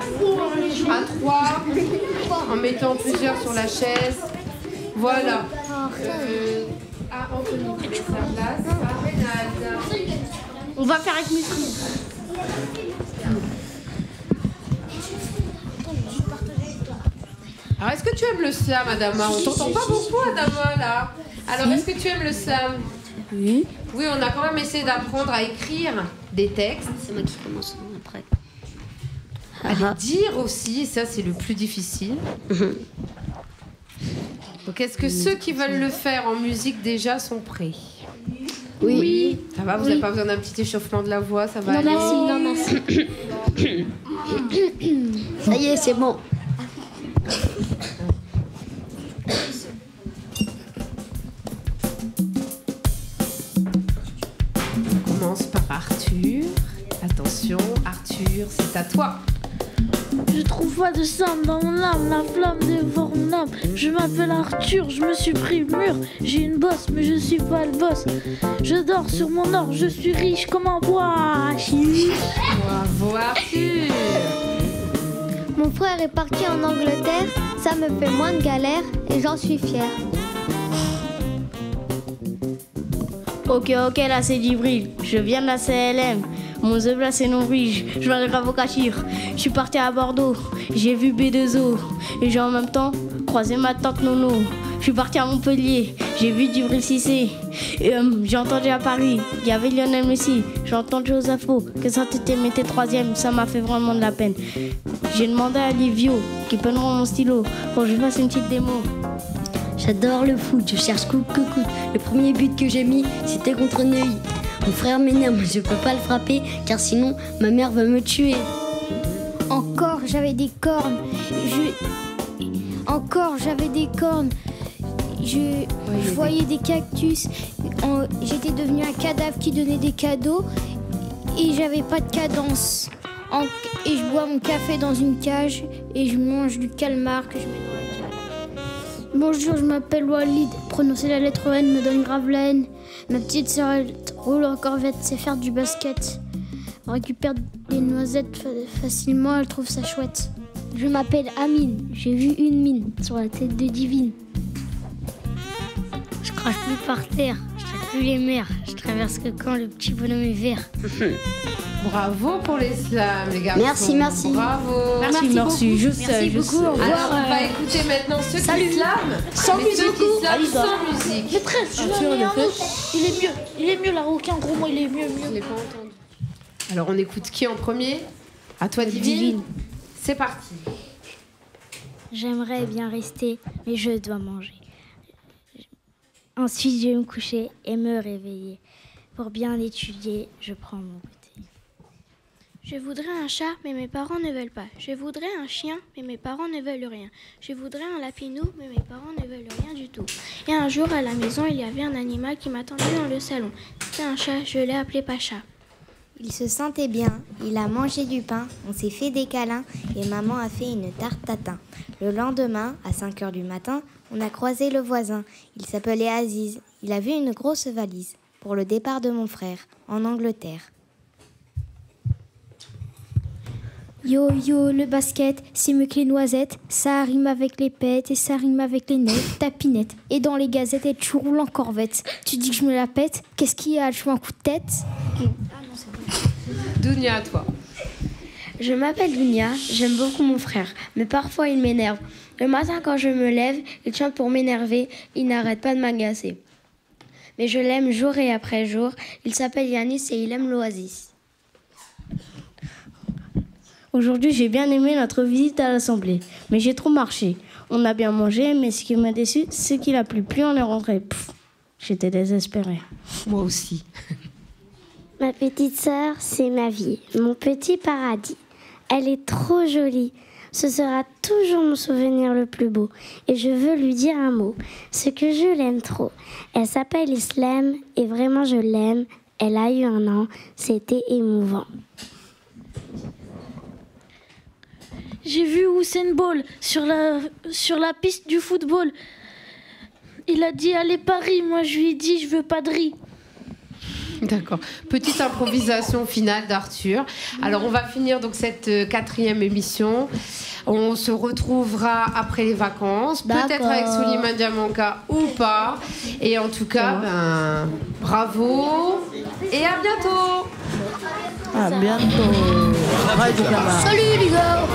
à 3 en mettant plusieurs sur la chaise. Voilà. Anthony prend sa place. Renald. On va faire avec musique. Alors, est-ce que tu aimes le slam, Adama? On t'entend pas beaucoup, Adama, là. Alors, est-ce que tu aimes le slam? Oui. Oui, on a quand même essayé d'apprendre à écrire des textes. C'est moi qui commence après. À les dire aussi, et ça, c'est le plus difficile. Donc, est-ce que ceux qui veulent le faire en musique déjà sont prêts? Oui. Ça va, vous n'avez pas besoin d'un petit échauffement de la voix, ça va aller? Non, merci. Ça y est, c'est bon. On commence par Arthur. Attention, Arthur, c'est à toi. Je trouve pas de sang dans mon âme, la flamme dévore mon âme. Je m'appelle Arthur, je me suis pris le mur. J'ai une bosse, mais je suis pas le boss. Je dors sur mon or, je suis riche comme un bois. Bravo Arthur. Mon frère est parti en Angleterre, ça me fait moins de galère et j'en suis fière. Ok, là c'est Djibril. Je viens de la CLM. Mon zèbre là c'est Norvège. Je m'arrive à Bocachir. Je suis parti à Bordeaux. J'ai vu B2O. Et j'ai en même temps croisé ma tante Nono. Je suis parti à Montpellier. J'ai vu Djibril Cissé. Et j'ai entendu à Paris. Il y avait Lionel Messi. J'ai entendu aux infos que Saint-Étienne mettait 3e. Ça m'a fait vraiment de la peine. J'ai demandé à Livio qui peut me rendre mon stylo pour que je fasse une petite démo. J'adore le foot, je cherche coup. Le premier but que j'ai mis, c'était contre Neuilly. Mon frère m'énerve, mais je peux pas le frapper, car sinon, ma mère va me tuer. Encore, j'avais des cornes. Je voyais des cactus. J'étais devenue un cadavre qui donnait des cadeaux. Et j'avais pas de cadence. Et je bois mon café dans une cage. Et je mange du calmar que je mets dans la cage. Bonjour, je m'appelle Walid. Prononcer la lettre N me donne grave la haine. Ma petite sœur, elle roule en corvette, sait faire du basket. On récupère des noisettes facilement, elle trouve ça chouette. Je m'appelle Amine, j'ai vu une mine sur la tête de Divine. Je crache plus par terre, je traite plus les mers, je traverse que quand le petit bonhomme est vert. Bravo pour les slams, les garçons. Merci. Bravo. Merci. Merci beaucoup. Alors, on va écouter maintenant ceux qui slament. Sans musique. Sans musique. Maîtresse, je l'en ai un autre. Il est mieux, la requin, gros, moi, il est mieux. Je l'ai pas entendu. Alors, on écoute qui en premier? À toi, Divine. C'est parti. J'aimerais bien rester, mais je dois manger. Ensuite, je vais me coucher et me réveiller. Pour bien étudier, je prends mon goûter. Je voudrais un chat, mais mes parents ne veulent pas. Je voudrais un chien, mais mes parents ne veulent rien. Je voudrais un lapinou, mais mes parents ne veulent rien du tout. Et un jour, à la maison, il y avait un animal qui m'attendait dans le salon. C'était un chat, je l'ai appelé Pacha. Il se sentait bien, il a mangé du pain, on s'est fait des câlins et maman a fait une tarte tatin. Le lendemain, à 5h du matin, on a croisé le voisin. Il s'appelait Aziz. Il avait une grosse valise pour le départ de mon frère en Angleterre. Yo yo, le basket, c'est mieux que les noisettes. Ça rime avec les pètes et ça rime avec les nettes, tapinettes. Et dans les gazettes, et tu roules en corvette. Tu dis que je me la pète, qu'est-ce qu'il y a? Je fais un coup de tête. Dounia, à toi. Je m'appelle Dounia, j'aime beaucoup mon frère, mais parfois il m'énerve. Le matin quand je me lève, il chante pour m'énerver, il n'arrête pas de m'agacer. Mais je l'aime jour et après jour, il s'appelle Yanis et il aime l'Oasis. Aujourd'hui, j'ai bien aimé notre visite à l'Assemblée, mais j'ai trop marché. On a bien mangé, mais ce qui m'a déçu, c'est qu'il a plu. Plus on est rentré. J'étais désespérée. Moi aussi. Ma petite sœur, c'est ma vie, mon petit paradis. Elle est trop jolie. Ce sera toujours mon souvenir le plus beau. Et je veux lui dire un mot, ce que je l'aime trop. Elle s'appelle Islam et vraiment je l'aime. Elle a eu 1 an, c'était émouvant. J'ai vu Usain Bolt sur la piste du football. Il a dit allez Paris, moi je lui ai dit je veux pas de riz. D'accord. Petite improvisation finale d'Arthur. Alors, on va finir donc cette 4e émission. On se retrouvera après les vacances, peut-être avec Souleymane Diamanka ou pas. Et en tout cas, bravo et à bientôt. À bientôt. Salut les gars.